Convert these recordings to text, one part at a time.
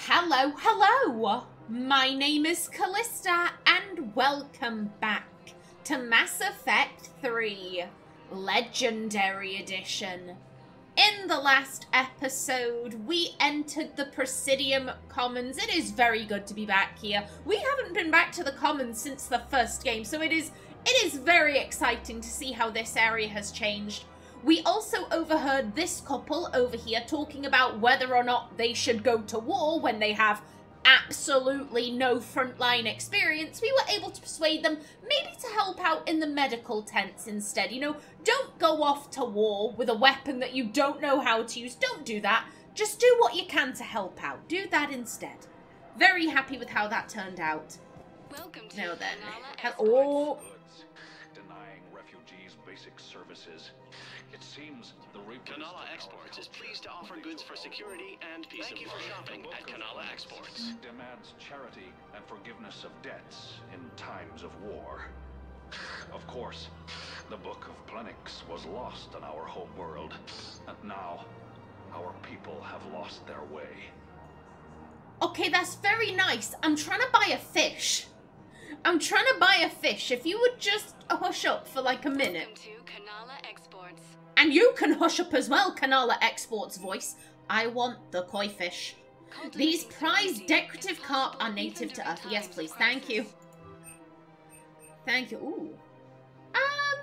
Hello, hello! My name is Kallista, and welcome back to Mass Effect 3 Legendary Edition. In the last episode, we entered the Presidium Commons. It is very good to be back here. We haven't been back to the Commons since the first game, so it is very exciting to see how this area has changed. We also overheard this couple over here talking about whether or not they should go to war when they have absolutely no frontline experience. We were able to persuade them maybe to help out in the medical tents instead. You know, don't go off to war with a weapon that you don't know how to use. Don't do that. Just do what you can to help out. Do that instead. Very happy with how that turned out. Welcome to Now then. Oh. Denying refugees basic services. It seems the Kanala Exports is pleased to offer goods for security and peace of mind. Thank you for shopping at Kanala Exports. Demands charity and forgiveness of debts in times of war. Of course, the Book of Plenix was lost on our home world, and now our people have lost their way. Okay, that's very nice. I'm trying to buy a fish. If you would just hush up for like a minute. Welcome to Kanala Exports. And you can hush up as well, Kanala Exports voice. I want the koi fish. These prized decorative carp are native to Earth. Yes, please. Thank you. Thank you. Ooh.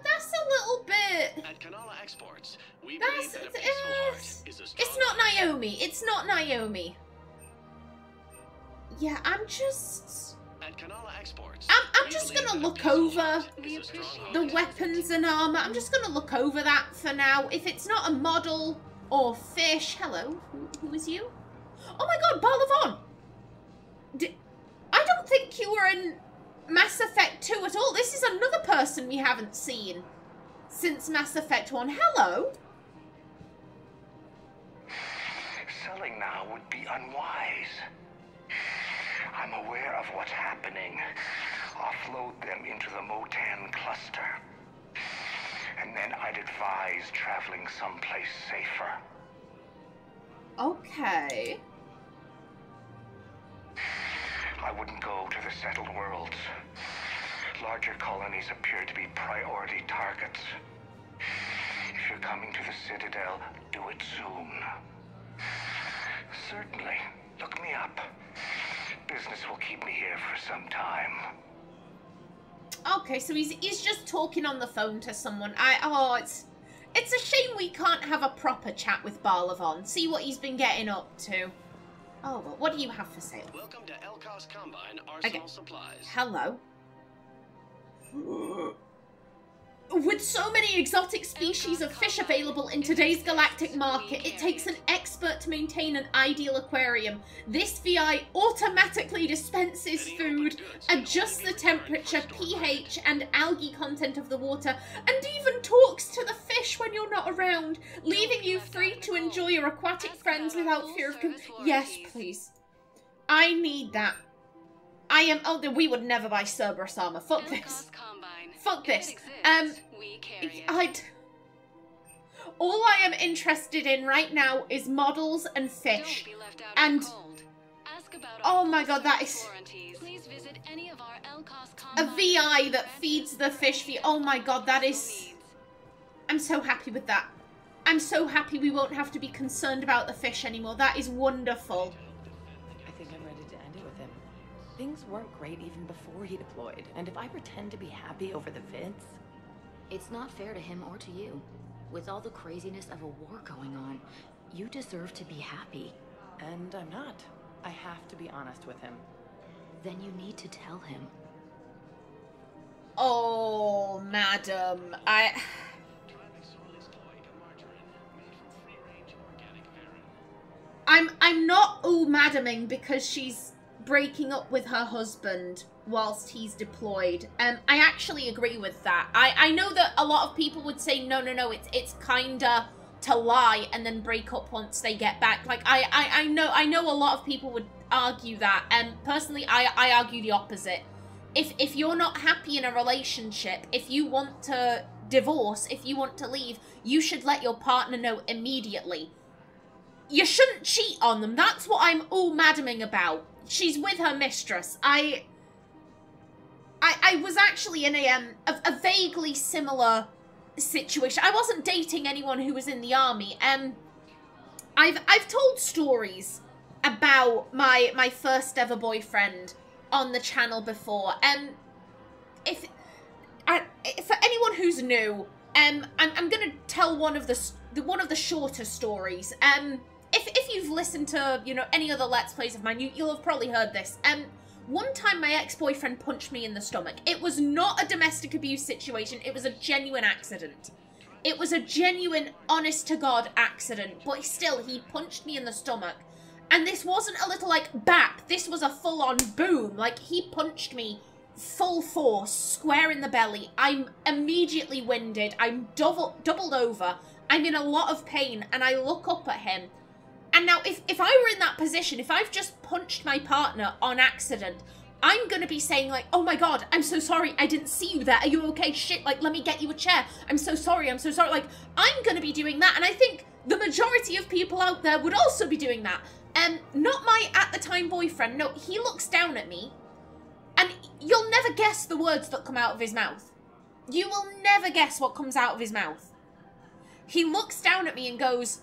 That's a little bit... At Kanala Exports, we That's... believe that a peaceful heart is a strong It's not Naomi. It's not Naomi. Yeah, I'm just... At Kanala Exports, I'm just gonna look over the weapons and armor. I'm just gonna look over that for now. If it's not a model or fish... Hello, who is you? Oh my god, Barlavon! I don't think you were in Mass Effect 2 at all. This is another person we haven't seen since Mass Effect 1. Hello! Selling now would be unwise. I'm aware of what's happening. Offload them into the Motan cluster. And then I'd advise traveling someplace safer. Okay. I wouldn't go to the settled worlds. Larger colonies appear to be priority targets. If you're coming to the Citadel, do it soon. Certainly. Look me up. Business will keep me here for some time. Okay, so he's just talking on the phone to someone. It's a shame we can't have a proper chat with Barlavon. See what he's been getting up to. Oh, well, what do you have for sale? Welcome to Elkos Combine Arsenal Supplies. Hello. With so many exotic species of fish available in today's galactic market, it takes an expert to maintain an ideal aquarium. This VI automatically dispenses food, adjusts the temperature, pH, and algae content of the water, and even talks to the fish when you're not around, leaving you free to enjoy your aquatic friends without fear of... Yes, please. I need that. Oh, we would never buy Cerberus armor. Fuck this. Fuck this. All I am interested in right now is models and fish. And oh my god, that is a VI that feeds the fish. Oh my god, that is... I'm so happy with that. I'm so happy we won't have to be concerned about the fish anymore. That is wonderful. I think I'm ready to end it with him. Things weren't great even before he deployed, and if I pretend to be happy over the vids... It's not fair to him or to you. With all the craziness of a war going on, you deserve to be happy. And I'm not. I have to be honest with him. Then you need to tell him. Oh, madam, I'm not madaming because she's breaking up with her husband whilst he's deployed. I actually agree with that. I know that a lot of people would say no, it's kinda to lie and then break up once they get back. Like I know a lot of people would argue that, and personally I argue the opposite. If you're not happy in a relationship, if you want to divorce, if you want to leave, you should let your partner know immediately. you shouldn't cheat on them. That's what I'm all maddening about. She's with her mistress. I was actually in a vaguely similar situation. I wasn't dating anyone who was in the army. I've told stories about my first ever boyfriend on the channel before. For anyone who's new, I'm gonna tell one of the shorter stories. If you've listened to, you know, any other Let's Plays of mine, you'll have probably heard this. One time my ex-boyfriend punched me in the stomach. It was not a domestic abuse situation. It was a genuine accident. It was a genuine, honest-to-God accident. But still, he punched me in the stomach. And this wasn't a little, like, bap. This was a full-on boom. Like, he punched me full force, square in the belly. I'm immediately winded. I'm doubled over. I'm in a lot of pain. And I look up at him. And now, if I were in that position, if I've just punched my partner on accident, I'm going to be saying, like, oh my God, I'm so sorry, I didn't see you there, are you okay? Shit, like, let me get you a chair, I'm so sorry, like, I'm going to be doing that, and I think the majority of people out there would also be doing that. Not my at-the-time boyfriend, no, he looks down at me, and you'll never guess the words that come out of his mouth. You will never guess what comes out of his mouth. He looks down at me and goes,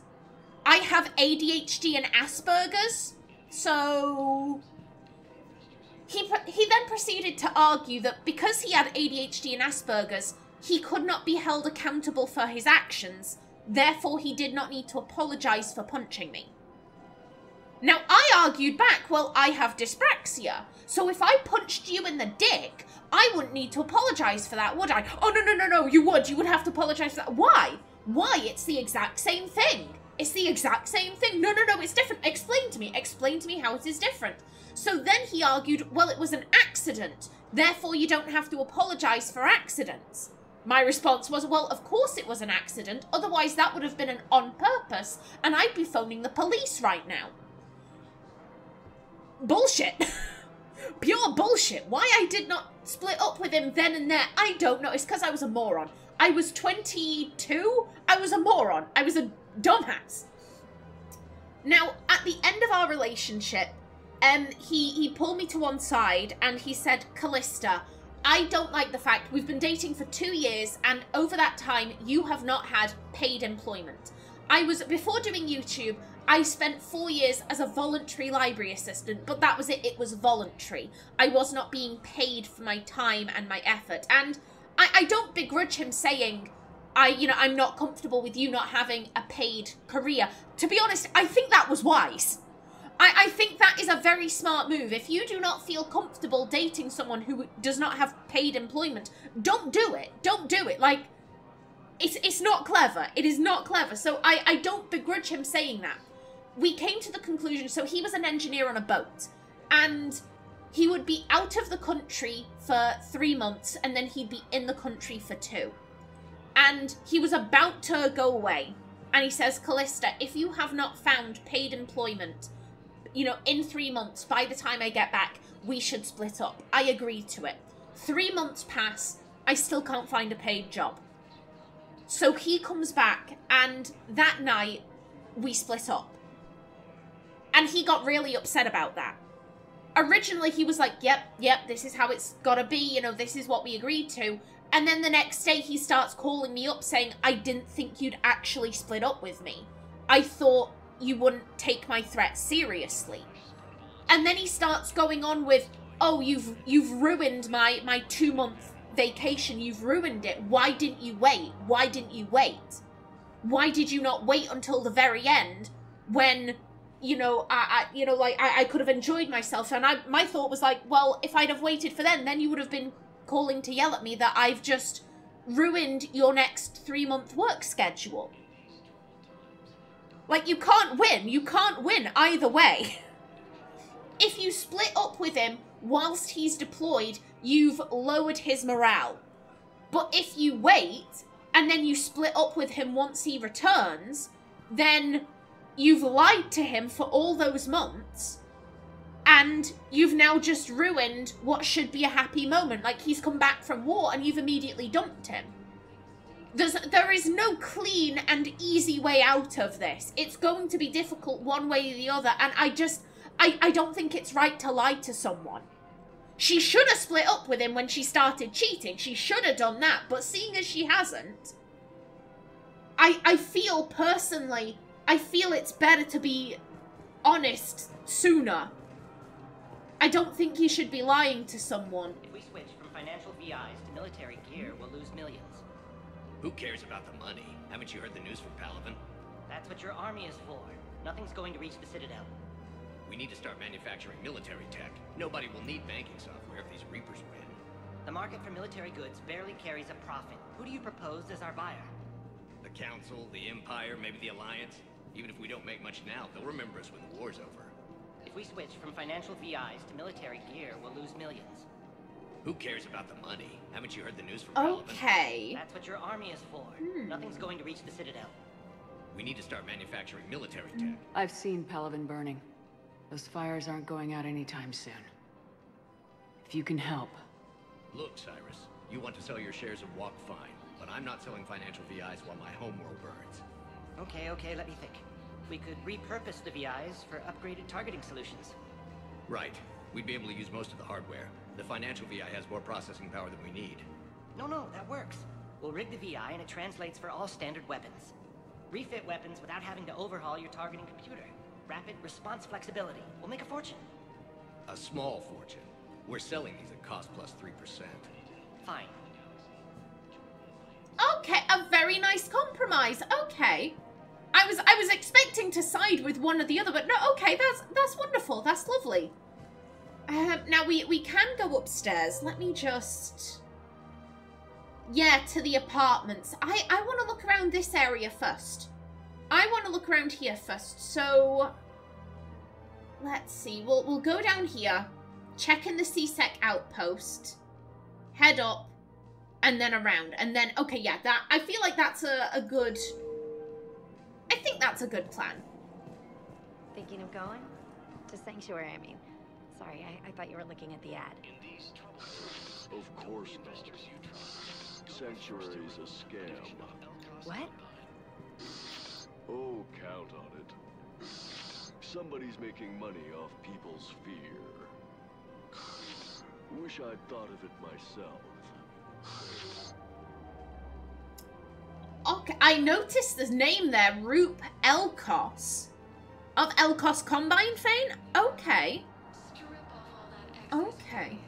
I have ADHD and Asperger's, so... He then proceeded to argue that because he had ADHD and Asperger's, he could not be held accountable for his actions, therefore he did not need to apologise for punching me. Now, I argued back, well, I have dyspraxia, so if I punched you in the dick, I wouldn't need to apologise for that, would I? Oh, no, you would have to apologise for that. Why? Why? It's the exact same thing. It's the exact same thing. No, it's different. Explain to me how it is different. So then he argued, well, it was an accident, therefore you don't have to apologise for accidents. My response was, well, of course it was an accident, otherwise that would have been an on purpose, and I'd be phoning the police right now. Bullshit. Pure bullshit. Why I did not split up with him then and there, I don't know. It's because I was a moron. I was 22. I was a moron. I was a dumbass. Now, at the end of our relationship, he pulled me to one side and he said, Kallista, I don't like the fact we've been dating for 2 years and over that time you have not had paid employment. Before doing YouTube, I spent 4 years as a voluntary library assistant, but that was it. It was voluntary. I was not being paid for my time and my effort. And I don't begrudge him saying, I'm not comfortable with you not having a paid career. To be honest, I think that was wise. I think that is a very smart move. If you do not feel comfortable dating someone who does not have paid employment, don't do it. Don't do it. Like, it's not clever. It is not clever. So I don't begrudge him saying that. We came to the conclusion, so he was an engineer on a boat, and he would be out of the country for 3 months, and then he'd be in the country for 2. And he was about to go away, and he says, Kallista, if you have not found paid employment, in 3 months, by the time I get back, we should split up. I agreed to it. 3 months pass, I still can't find a paid job. So he comes back, and that night, we split up. And he got really upset about that. Originally, he was like, yep, this is how it's gotta be, this is what we agreed to. And then the next day, he starts calling me up saying, I didn't think you'd actually split up with me. I thought you wouldn't take my threat seriously. And then he starts going on with, oh, you've ruined my 2-month vacation. You've ruined it. Why didn't you wait? Why didn't you wait? Why did you not wait until the very end when... I could have enjoyed myself. And my thought was like, well, if I'd have waited for then you would have been calling to yell at me that I've just ruined your next 3-month work schedule. Like, you can't win. You can't win either way. If you split up with him whilst he's deployed, you've lowered his morale. But if you wait and then you split up with him once he returns, then... you've lied to him for all those months, and you've now just ruined what should be a happy moment. Like, he's come back from war, and you've immediately dumped him. There is no clean and easy way out of this. It's going to be difficult one way or the other, and I don't think it's right to lie to someone. She should have split up with him when she started cheating. She should have done that, but seeing as she hasn't, I feel personally, I feel it's better to be honest sooner. I don't think you should be lying to someone. If we switch from financial VIs to military gear, we'll lose millions. Who cares about the money? Haven't you heard the news from Palaven? That's what your army is for. Nothing's going to reach the Citadel. We need to start manufacturing military tech. Nobody will need banking software if these Reapers win. The market for military goods barely carries a profit. Who do you propose as our buyer? The Council, the Empire, maybe the Alliance. Even if we don't make much now, they'll remember us when the war's over. If we switch from financial VIs to military gear, we'll lose millions. Who cares about the money? Haven't you heard the news from Palaven? Okay. That's what your army is for. Nothing's going to reach the Citadel. We need to start manufacturing military tech. I've seen Palaven burning. Those fires aren't going out anytime soon. If you can help. Look, Cyrus, you want to sell your shares of Walk, fine. But I'm not selling financial VIs while my homeworld burns. Okay, let me think. We could repurpose the VIs for upgraded targeting solutions. Right. We'd be able to use most of the hardware. The financial VI has more processing power than we need. No, that works. We'll rig the VI and it translates for all standard weapons. Refit weapons without having to overhaul your targeting computer. Rapid response flexibility. We'll make a fortune. A small fortune. We're selling these at cost plus 3%. Fine. Okay, a very nice compromise. Okay. I was expecting to side with one or the other, but no, okay, that's wonderful. That's lovely. Now we can go upstairs. Let me just... Yeah, to the apartments. I want to look around this area first. I want to look around here first. So let's see. We'll go down here, check in the CSEC outpost, head up, and then around. And then, okay, yeah, that I feel like that's a good... I think that's a good plan. Thinking of going? To Sanctuary, I mean. Sorry, I thought you were looking at the ad. Of course not. Sanctuary's a scam. What? Oh, count on it. Somebody's making money off people's fear. Wish I'd thought of it myself. Okay, I noticed the name there, Roop Elkos. Of Elkos Combine fame? Okay. Okay.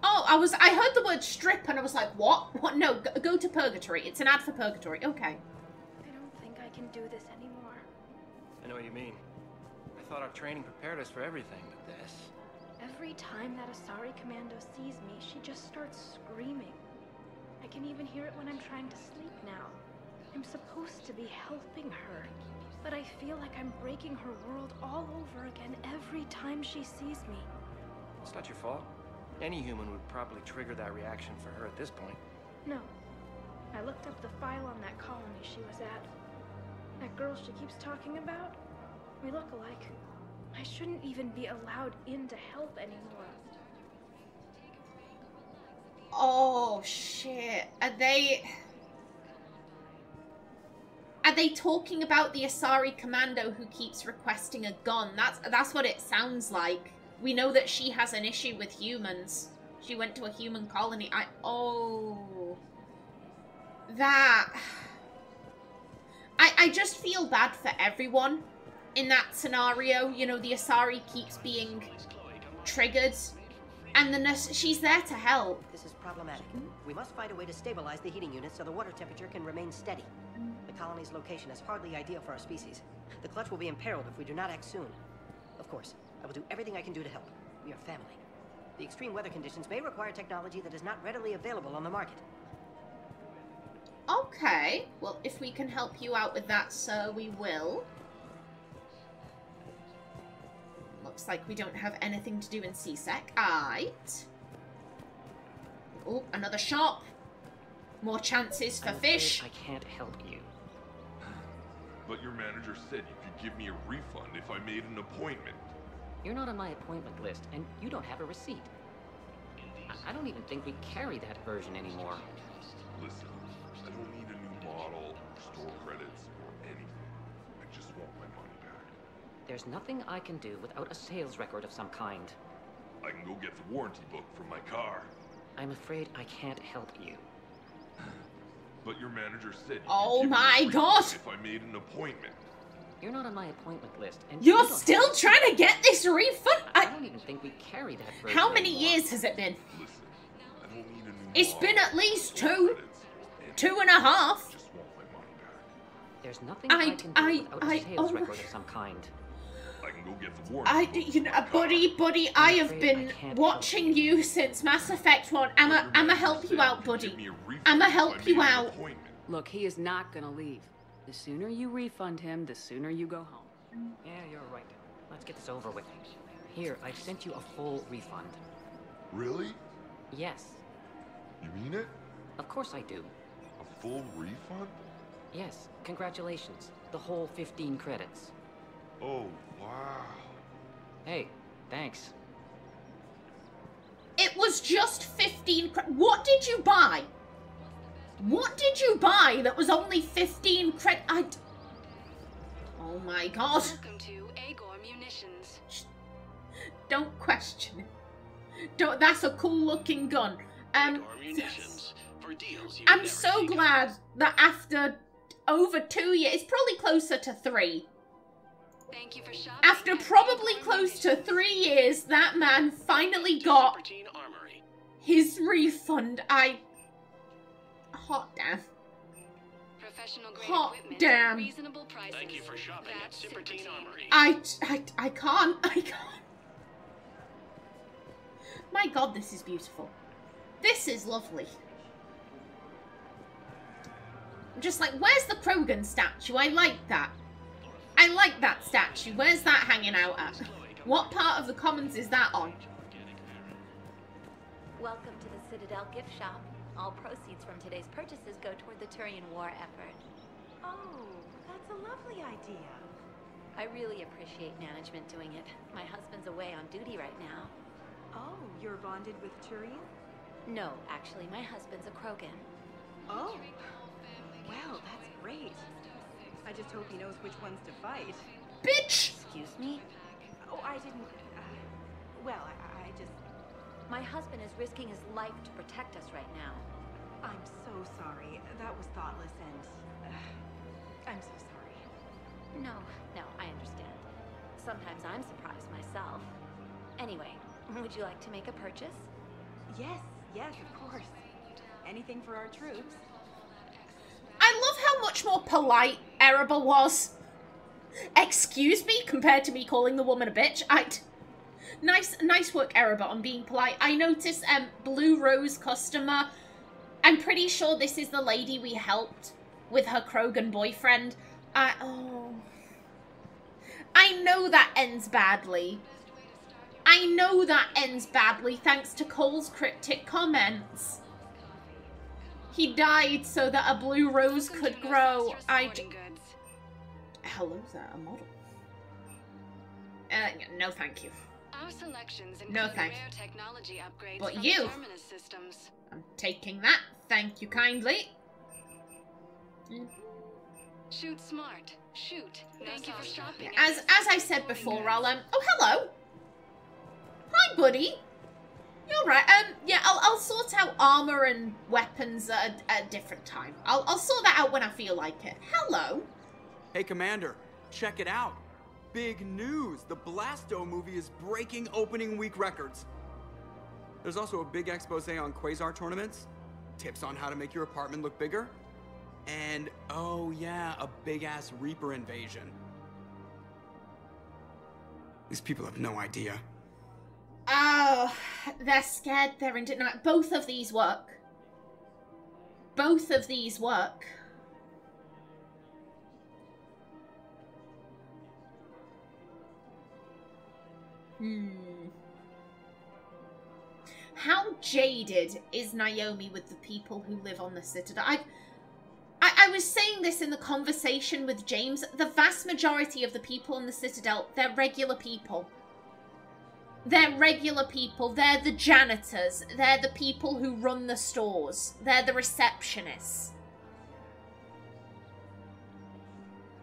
Oh, I heard the word strip and I was like, what? What? No, go to Purgatory. It's an ad for Purgatory. Okay. I don't think I can do this anymore. I know what you mean. I thought our training prepared us for everything, but this... Every time that Asari Commando sees me, she just starts screaming. I can even hear it when I'm trying to sleep now. I'm supposed to be helping her, but I feel like I'm breaking her world all over again every time she sees me. It's not your fault. Any human would probably trigger that reaction for her at this point. No. I looked up the file on that colony she was at. That girl she keeps talking about? We look alike. I shouldn't even be allowed in to help anymore. Oh, shit. Are they talking about the Asari Commando who keeps requesting a gun? That's what it sounds like. We know that she has an issue with humans. She went to a human colony. I just feel bad for everyone in that scenario. You know, the Asari keeps being triggered. And the nurse, she's there to help. This is problematic. We must find a way to stabilize the heating unit so the water temperature can remain steady. The colony's location is hardly ideal for our species. The clutch will be imperiled if we do not act soon. Of course, I will do everything I can do to help. We are family. The extreme weather conditions may require technology that is not readily available on the market. Okay. Well, if we can help you out with that, sir, we will. Looks like we don't have anything to do in CSEC. Aight. Oh, another shop. More chances for fish. I can't help you. But your manager said you could give me a refund if I made an appointment. You're not on my appointment list, and you don't have a receipt. I don't even think we carry that version anymore. Listen, I don't need a new model, store credits, or anything. I just want my money back. There's nothing I can do without a sales record of some kind. I can go get the warranty book from my car. I'm afraid I can't help you. But your manager said you oh could give my me a god! refund if I made an appointment. You're not on my appointment list, and You're you don't still have... trying to get this refund? I don't even think we carry that version How many anymore. years has it been? Listen, I don't need a new It's model, been at least store 2. credits, or 2 anything. and a half. Just want my money back. There's nothing I can do without a sales record of some kind. I can go get the warranty book from my car. buddy, I have been watching you since Mass Effect 1. I'ma help you out, buddy. I'ma help you out. Look, he is not gonna leave. The sooner you refund him, the sooner you go home. Yeah, you're right. Let's get this over with. Here, I've sent you a full refund. Really? Yes. You mean it? Of course I do. A full refund? Yes, congratulations. The whole 15 credits. Oh, wow. Hey, thanks. It was just 15 What did you buy? What did you buy that was only 15 credits? Oh my god. Welcome to Agor Munitions. Don't question it. Don't. That's a cool looking gun. Munitions. For deals you I'm never so think of. glad that after over 2 years, it's probably closer to 3. Thank you for shopping. After probably close to 3 years, that man finally got his refund. Hot damn. Professional grade Hot equipment damn. at reasonable prices. Thank you for shopping at That's Supertine Armory. I can't. My god, this is beautiful. This is lovely. I'm just like, where's the Krogan statue? I like that. I like that statue. Where's that hanging out at? What part of the commons is that on? Welcome to the Citadel gift shop. All proceeds from today's purchases go toward the Turian war effort. Oh, that's a lovely idea. I really appreciate management doing it. My husband's away on duty right now. Oh, you're bonded with Turian? No, actually, my husband's a Krogan. Oh. Well, that's great. I just hope he knows which ones to fight. Bitch! Excuse me? Oh, I didn't... well, I just... My husband is risking his life to protect us right now. I'm so sorry. That was thoughtless and... I'm so sorry. No, I understand. Sometimes I'm surprised myself. Anyway, would you like to make a purchase? Yes, of course. Anything for our troops. I love how much more polite Erebor was. Excuse me, compared to me calling the woman a bitch. Nice work, Erebor, on being polite. I noticed Blue Rose customer. I'm pretty sure this is the lady we helped with her Krogan boyfriend. Oh. I know that ends badly. I know that ends badly thanks to Cole's cryptic comments. He died so that a blue rose could grow. Hello there, a model. No thank you. Our selections No include thank rare technology upgrades But from you. the Terminus systems. I'm taking that. Thank you kindly. Shoot smart. Shoot. Thank you for shopping. As I said before, I'll oh hello. Hi, buddy. You're right. Yeah, I'll sort out armor and weapons at a different time. I'll sort that out when I feel like it. Hello. Hey, Commander, check it out. Big news! The Blasto movie is breaking opening week records. There's also a big expose on Quasar tournaments, tips on how to make your apartment look bigger, and oh yeah, a big-ass Reaper invasion. These people have no idea. Oh, they're scared they're in denial. Both of these work. Both of these work. How jaded is Naomi with the people who live on the Citadel? I was saying this in the conversation with James. The vast majority of the people on the Citadel, they're regular people. They're regular people. They're the janitors. They're the people who run the stores. They're the receptionists.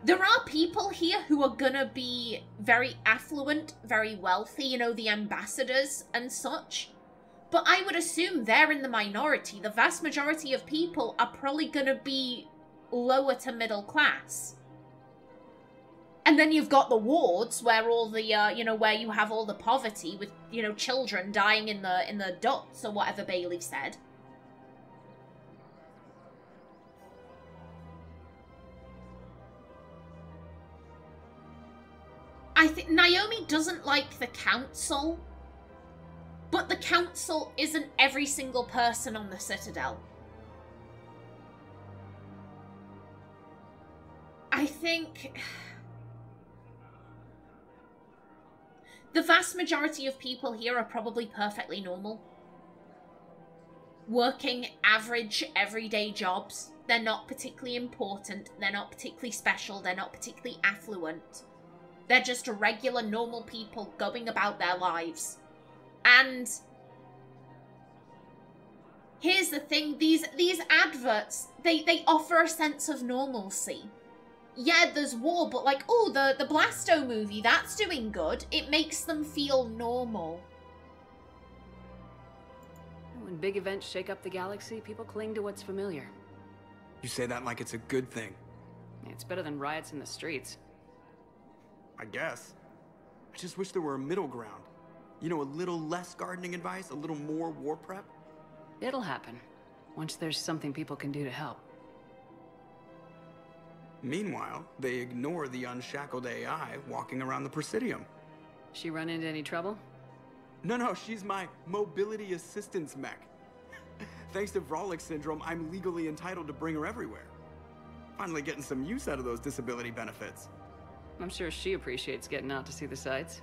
There are people here who are gonna be very affluent, very wealthy, you know, the ambassadors and such. But I would assume they're in the minority. The vast majority of people are probably gonna be lower to middle class. And then you've got the wards where all the, you know, where you have all the poverty with, you know, children dying in the ducts or whatever Bailey said. I think Naomi doesn't like the council, but the council isn't every single person on the Citadel. I think the vast majority of people here are probably perfectly normal. Working average, everyday jobs. They're not particularly important. They're not particularly special. They're not particularly affluent. They're just regular, normal people going about their lives. And here's the thing, these adverts, they offer a sense of normalcy. Yeah, there's war, but like, oh, the Blasto movie, that's doing good. It makes them feel normal. When big events shake up the galaxy, people cling to what's familiar. You say that like it's a good thing. It's better than riots in the streets. I guess. I just wish there were a middle ground. You know, a little less gardening advice, a little more war prep. It'll happen, once there's something people can do to help. Meanwhile, they ignore the unshackled AI walking around the Presidium. She run into any trouble? No, she's my mobility assistance mech. Thanks to Vrolic syndrome, I'm legally entitled to bring her everywhere. Finally getting some use out of those disability benefits. I'm sure she appreciates getting out to see the sights.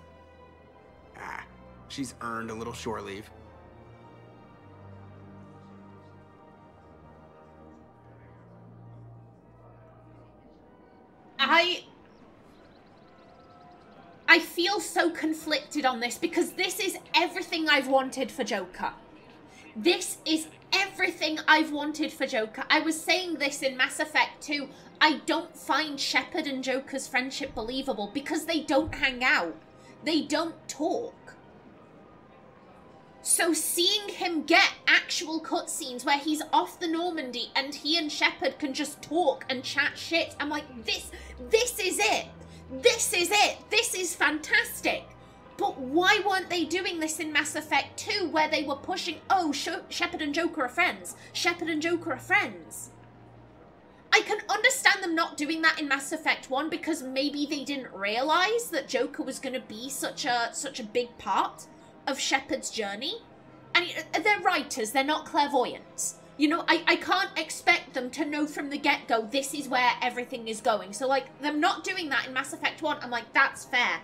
Ah, she's earned a little shore leave. I feel so conflicted on this because this is everything I've wanted for Joker. This is everything I've wanted for Joker. I was saying this in Mass Effect 2. I don't find Shepard and Joker's friendship believable because they don't hang out. They don't talk. So seeing him get actual cutscenes where he's off the Normandy and he and Shepard can just talk and chat shit, I'm like, this is it. This is it. This is fantastic. But why weren't they doing this in Mass Effect 2 where they were pushing, oh, Shepard and Joker are friends. Shepard and Joker are friends. I can understand them not doing that in Mass Effect 1 because maybe they didn't realise that Joker was going to be such a big part of Shepard's journey. And they're writers, they're not clairvoyants. You know, I can't expect them to know from the get-go this is where everything is going. So, like, them not doing that in Mass Effect 1, I'm like, that's fair.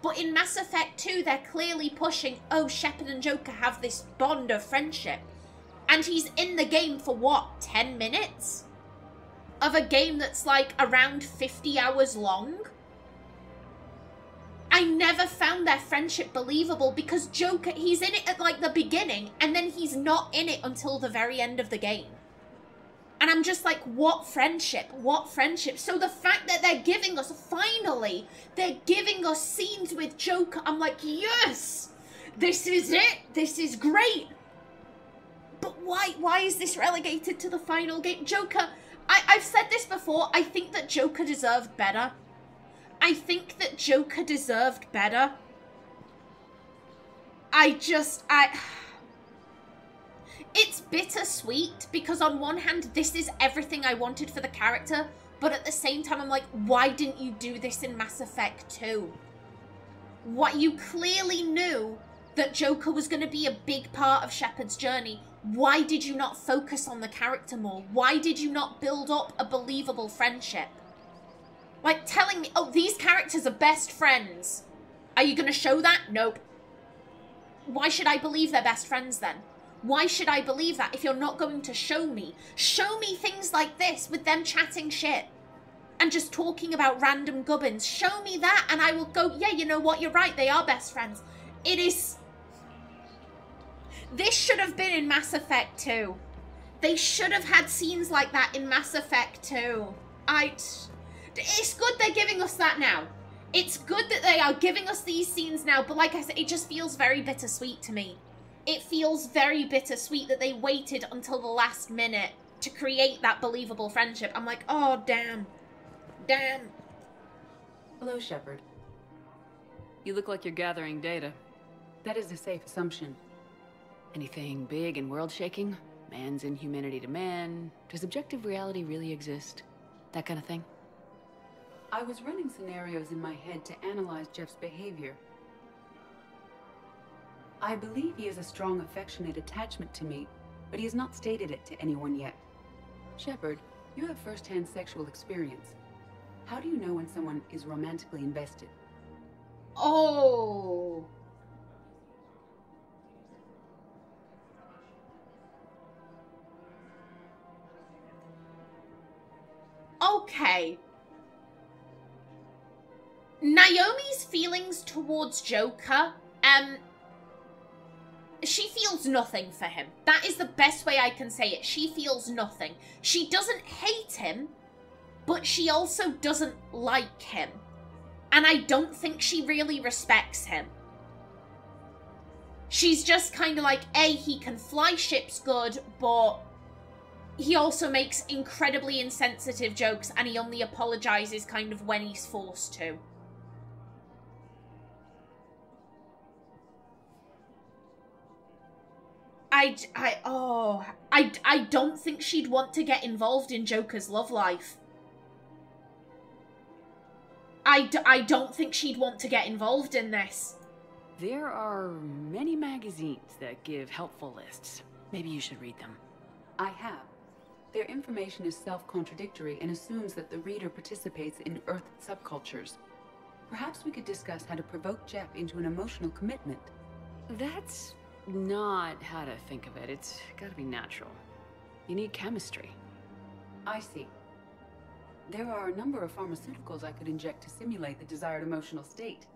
But in Mass Effect 2, they're clearly pushing, oh, Shepard and Joker have this bond of friendship. And he's in the game for, what, 10 minutes? Of a game that's, like, around 50 hours long? I never found their friendship believable because Joker, he's in it at, like, the beginning, and then he's not in it until the very end of the game. And I'm just like, what friendship? What friendship? So the fact that they're giving us, finally, they're giving us scenes with Joker, I'm like, yes! This is it! This is great! But why is this relegated to the final game? Joker, I've said this before, I think that Joker deserved better. I think that Joker deserved better. It's bittersweet because on one hand, this is everything I wanted for the character, but at the same time, I'm like, why didn't you do this in Mass Effect 2? What, you clearly knew that Joker was going to be a big part of Shepard's journey. Why did you not focus on the character more? Why did you not build up a believable friendship? Like, telling me, oh, these characters are best friends. Are you going to show that? Nope. Why should I believe they're best friends then? Why should I believe that if you're not going to show me? Show me things like this with them chatting shit and just talking about random gubbins. Show me that and I will go, yeah, you know what? You're right. They are best friends. It is... This should have been in Mass Effect 2. They should have had scenes like that in Mass Effect 2. It's good they're giving us that now. It's good that they are giving us these scenes now, but like I said, it just feels very bittersweet to me. It feels very bittersweet that they waited until the last minute to create that believable friendship. I'm like, oh, damn. Damn. Hello, Shepard. You look like you're gathering data. That is a safe assumption. Anything big and world-shaking? Man's inhumanity to man? Does objective reality really exist? That kind of thing? I was running scenarios in my head to analyze Jeff's behavior. I believe he has a strong affectionate attachment to me, but he has not stated it to anyone yet. Shepard, you have first-hand sexual experience. How do you know when someone is romantically invested? Oh. Okay. Naomi's feelings towards Joker, she feels nothing for him. That is the best way I can say it. She feels nothing. She doesn't hate him, but she also doesn't like him. And I don't think she really respects him. She's just kind of like, he can fly ships good, but he also makes incredibly insensitive jokes, and he only apologizes kind of when he's forced to. I don't think she'd want to get involved in Joker's love life. I don't think she'd want to get involved in this. There are many magazines that give helpful lists. Maybe you should read them. I have. Their information is self-contradictory and assumes that the reader participates in Earth subcultures. Perhaps we could discuss how to provoke Jeff into an emotional commitment. That's not how to think of it. It's gotta be natural. You need chemistry. I see. There are a number of pharmaceuticals I could inject to simulate the desired emotional state.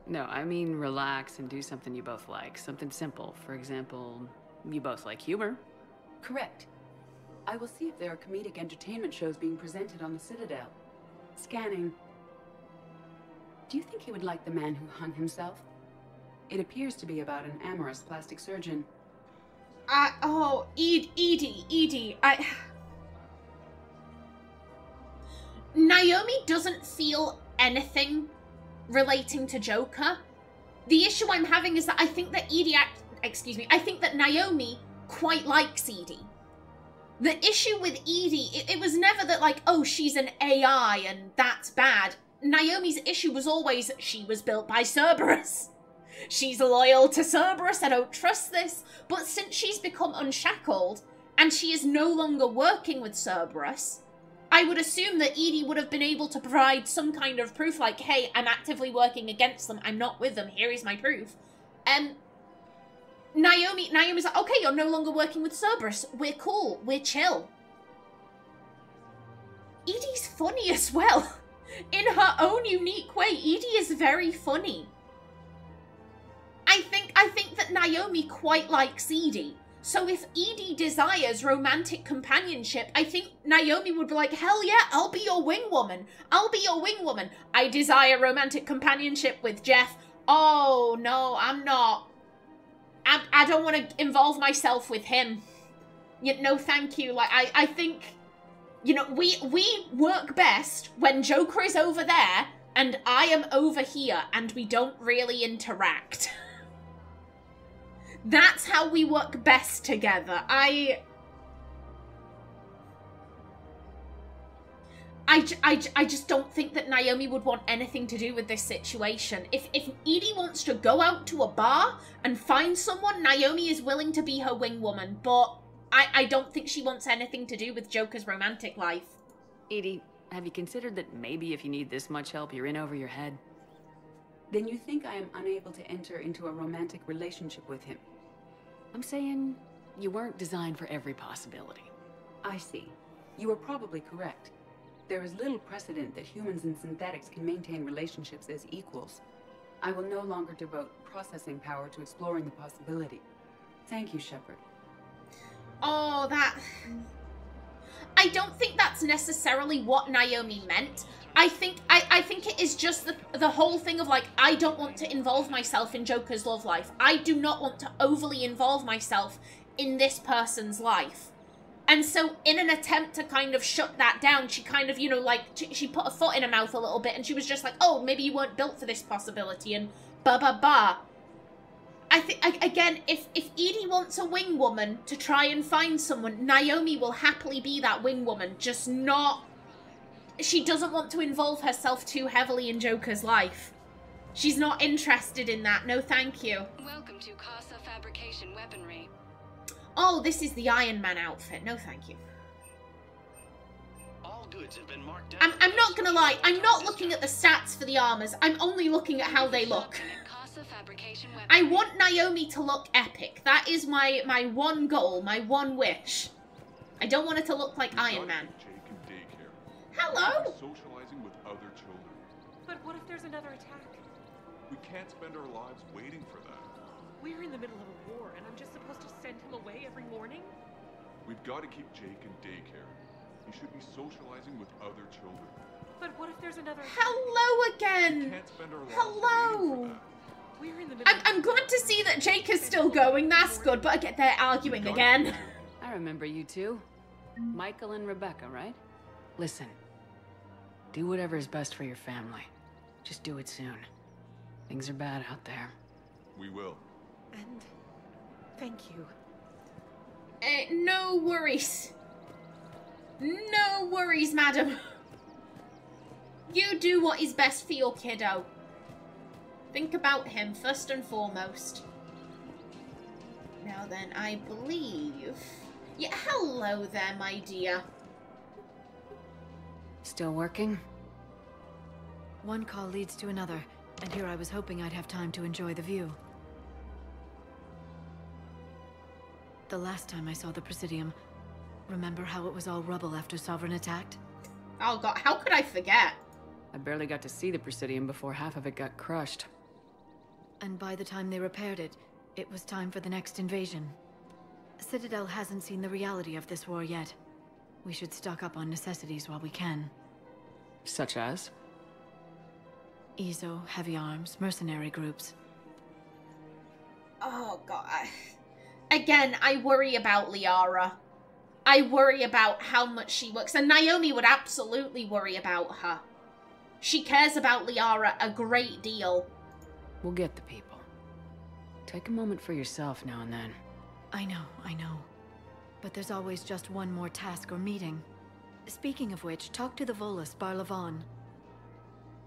No, I mean relax and do something you both like. Something simple. For example, you both like humor. Correct. I will see if there are comedic entertainment shows being presented on the Citadel. Scanning. Do you think he would like The Man Who Hung Himself? It appears to be about an amorous plastic surgeon. Edie, Naomi doesn't feel anything relating to Joker. The issue I'm having is that I think that I think that Naomi quite likes Edie. The issue with Edie, it was never that like, oh, she's an AI and that's bad. Naomi's issue was always that she was built by Cerberus. She's loyal to Cerberus, I don't trust this. But since she's become unshackled, and she is no longer working with Cerberus, I would assume that Edie would have been able to provide some kind of proof, like, hey, I'm actively working against them, I'm not with them, here is my proof. Naomi's like, okay, you're no longer working with Cerberus, we're cool, we're chill. Edie's funny as well. In her own unique way, Edie is very funny. I think that Naomi quite likes Edie. So if Edie desires romantic companionship, I think Naomi would be like, hell yeah, I'll be your wing woman. I'll be your wing woman. I desire romantic companionship with Jeff. Oh, no, I'm not. I don't want to involve myself with him. No, thank you. Like, I think, you know, we work best when Joker is over there and I am over here and we don't really interact. That's how we work best together. I just don't think that Naomi would want anything to do with this situation. If Edie wants to go out to a bar and find someone, Naomi is willing to be her wing woman, but I don't think she wants anything to do with Joker's romantic life. Edie, have you considered that maybe if you need this much help, you're in over your head? Then you think I am unable to enter into a romantic relationship with him? I'm saying you weren't designed for every possibility. I see. You are probably correct. There is little precedent that humans and synthetics can maintain relationships as equals. I will no longer devote processing power to exploring the possibility. Thank you, Shepard. Oh, that... I don't think that's necessarily what Naomi meant. I think it is just the whole thing of, like, I don't want to involve myself in Joker's love life. I do not want to overly involve myself in this person's life. And so, in an attempt to kind of shut that down, she kind of, you know, like, she put her foot in her mouth a little bit, and she was just like, oh, maybe you weren't built for this possibility, and ba-ba-ba. I think, again, if EDI wants a wing woman to try and find someone, Naomi will happily be that wing woman, just not... She doesn't want to involve herself too heavily in Joker's life. She's not interested in that. No, thank you. Welcome to Casa Fabrication Weaponry. Oh, this is the Iron Man outfit. No, thank you. All goods have been marked down. I'm not gonna lie. I'm not looking at the stats for the armors. I'm only looking at how they look. I want Naomi to look epic. That is my one goal, my one wish. I don't want it to look like Iron Man. Hello? Socializing with other children. But what if there's another attack? We can't spend our lives waiting for that. We're in the middle of a war, and I'm just supposed to send him away every morning? We've got to keep Jake in daycare. He should be socializing with other children. But what if there's another attack? Hello again. We can't spend our lives Hello. waiting for that. We're in the middle I'm glad to see that Jake is still going. That's good. But again, they're arguing again. I remember you two. Michael and Rebecca, right? Listen. Do whatever is best for your family. Just do it soon. Things are bad out there. We will. And thank you. No worries. No worries, madam. You do what is best for your kiddo. Think about him first and foremost. Now then, I believe... Yeah, hello there, my dear. Still working? One call leads to another, and here I was hoping I'd have time to enjoy the view. The last time I saw the Presidium, remember how it was all rubble after Sovereign attacked? Oh god, how could I forget? I barely got to see the Presidium before half of it got crushed. And by the time they repaired it, it was time for the next invasion. Citadel hasn't seen the reality of this war yet. We should stock up on necessities while we can. Such as? EZO, heavy arms, mercenary groups. Oh god. Again, I worry about Liara. I worry about how much she works. And Naomi would absolutely worry about her. She cares about Liara a great deal. We'll get the people. Take a moment for yourself now and then. I know. But there's always just one more task or meeting. Speaking of which, talk to the Volus, Barlavon.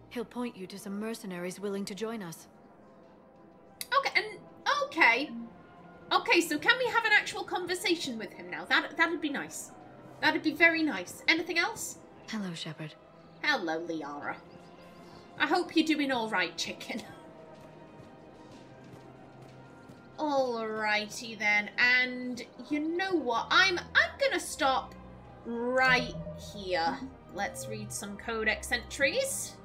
He'll point you to some mercenaries willing to join us. Okay. Okay, so can we have an actual conversation with him now? That'd be nice. That'd be very nice. Anything else? Hello, Shepard. Hello, Liara. I hope you're doing all right, chicken. Alrighty then, and you know what? I'm gonna stop right here. Let's read some codex entries.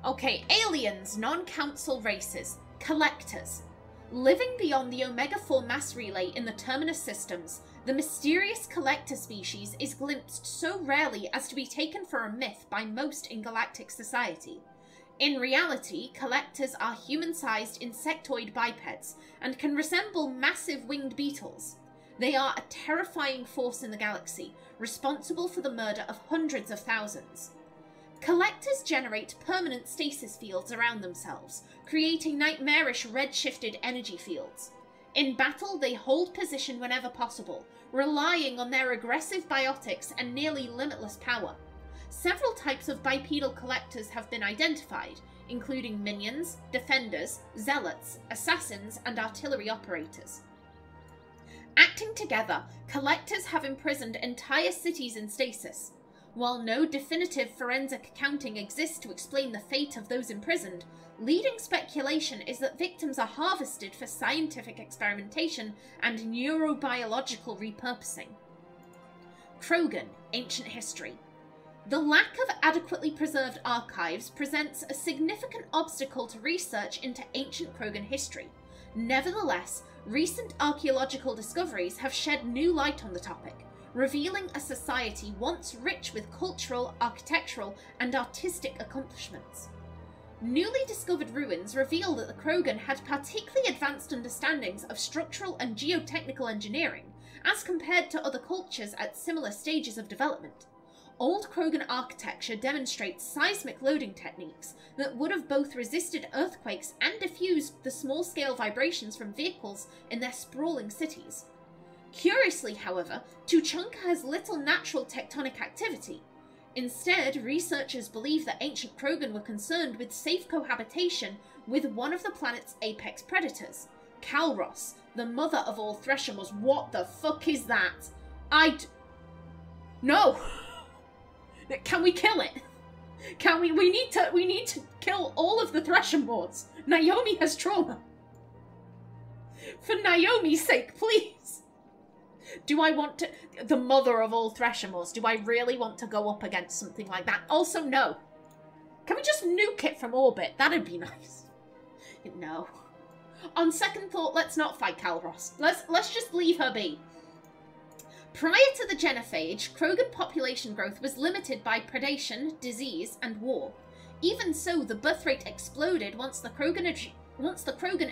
Okay, aliens, non-council races, collectors. Living beyond the Omega-4 mass relay in the Terminus systems, the mysterious collector species is glimpsed so rarely as to be taken for a myth by most in galactic society. In reality, collectors are human-sized insectoid bipeds and can resemble massive winged beetles. They are a terrifying force in the galaxy, responsible for the murder of hundreds of thousands. Collectors generate permanent stasis fields around themselves, creating nightmarish red-shifted energy fields. In battle, they hold position whenever possible, relying on their aggressive biotics and nearly limitless power. Several types of bipedal collectors have been identified, including minions, defenders, zealots, assassins, and artillery operators. Acting together, collectors have imprisoned entire cities in stasis. While no definitive forensic accounting exists to explain the fate of those imprisoned, leading speculation is that victims are harvested for scientific experimentation and neurobiological repurposing. Krogan, Ancient History. The lack of adequately preserved archives presents a significant obstacle to research into ancient Krogan history. Nevertheless, recent archaeological discoveries have shed new light on the topic, revealing a society once rich with cultural, architectural, and artistic accomplishments. Newly discovered ruins reveal that the Krogan had particularly advanced understandings of structural and geotechnical engineering, as compared to other cultures at similar stages of development. Old Krogan architecture demonstrates seismic loading techniques that would have both resisted earthquakes and diffused the small-scale vibrations from vehicles in their sprawling cities. Curiously, however, Tuchanka has little natural tectonic activity. Instead, researchers believe that ancient Krogan were concerned with safe cohabitation with one of the planet's apex predators, Kalros, the mother of all Threshamers. What the fuck is that? No! Can we kill it? Can we? We need to kill all of the Threshamers. Naomi has trauma. For Naomi's sake, please. Do I want to... The mother of all Threshamers, do I really want to go up against something like that? Also, no. Can we just nuke it from orbit? That'd be nice. No. On second thought, let's not fight Kalros. Let's just leave her be. Prior to the Genophage, Krogan population growth was limited by predation, disease, and war. Even so, the birth rate exploded once the Krogan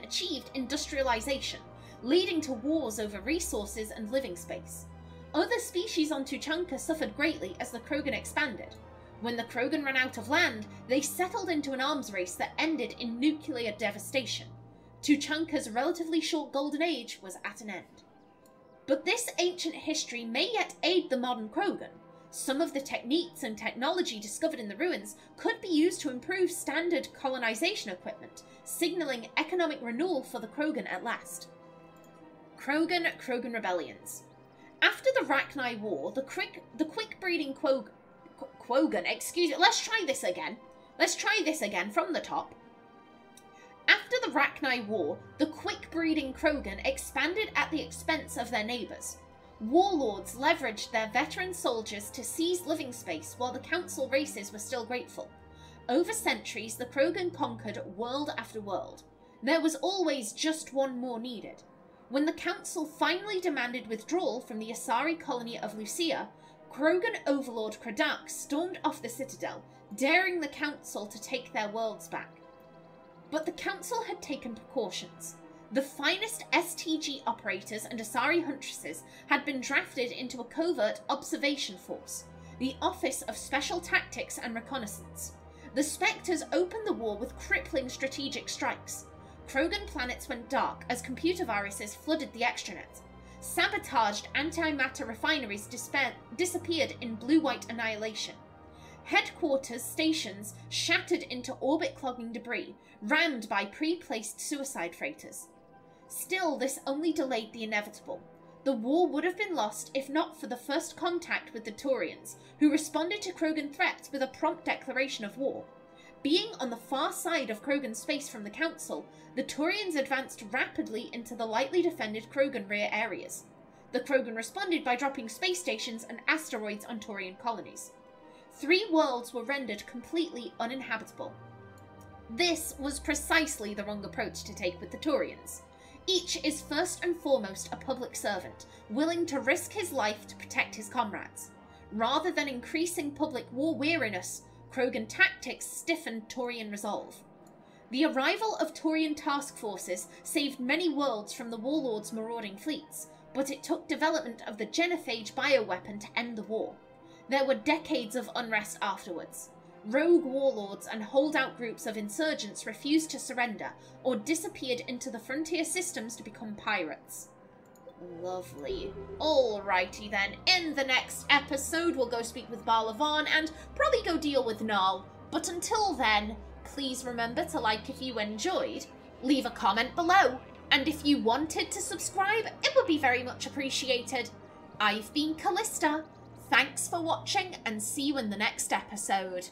achieved industrialization, leading to wars over resources and living space. Other species on Tuchanka suffered greatly as the Krogan expanded. When the Krogan ran out of land, they settled into an arms race that ended in nuclear devastation. Tuchanka's relatively short golden age was at an end. But this ancient history may yet aid the modern Krogan. Some of the techniques and technology discovered in the ruins could be used to improve standard colonization equipment, signaling economic renewal for the Krogan at last. Krogan rebellions. After the Rachni War, the quick-breeding Krogan, excuse me, let's try this again from the top. After the Rachni War, the quick-breeding Krogan expanded at the expense of their neighbours. Warlords leveraged their veteran soldiers to seize living space while the council races were still grateful. Over centuries, the Krogan conquered world after world. There was always just one more needed. When the council finally demanded withdrawal from the Asari colony of Lucia, Krogan overlord Kradak stormed off the citadel, daring the council to take their worlds back. But the council had taken precautions. The finest STG operators and Asari huntresses had been drafted into a covert observation force, the Office of Special Tactics and Reconnaissance. The Spectres opened the war with crippling strategic strikes. Krogan planets went dark as computer viruses flooded the extranet. Sabotaged antimatter refineries disappeared in blue-white annihilation. Headquarters stations shattered into orbit-clogging debris, rammed by pre-placed suicide freighters. Still, this only delayed the inevitable. The war would have been lost if not for the first contact with the Taurians, who responded to Krogan threats with a prompt declaration of war. Being on the far side of Krogan space from the Council, the Taurians advanced rapidly into the lightly defended Krogan rear areas. The Krogan responded by dropping space stations and asteroids on Taurian colonies. 3 worlds were rendered completely uninhabitable. This was precisely the wrong approach to take with the Taurians. Each is first and foremost a public servant, willing to risk his life to protect his comrades. Rather than increasing public war weariness, Krogan tactics stiffened Taurian resolve. The arrival of Taurian task forces saved many worlds from the warlords' marauding fleets, but it took development of the genophage bioweapon to end the war. There were decades of unrest afterwards. Rogue warlords and holdout groups of insurgents refused to surrender or disappeared into the frontier systems to become pirates. Lovely. Alrighty then, in the next episode we'll go speak with Barlavan and probably go deal with Null. But until then, please remember to like if you enjoyed, leave a comment below, and if you wanted to subscribe, it would be very much appreciated. I've been Kallista. Thanks for watching and see you in the next episode.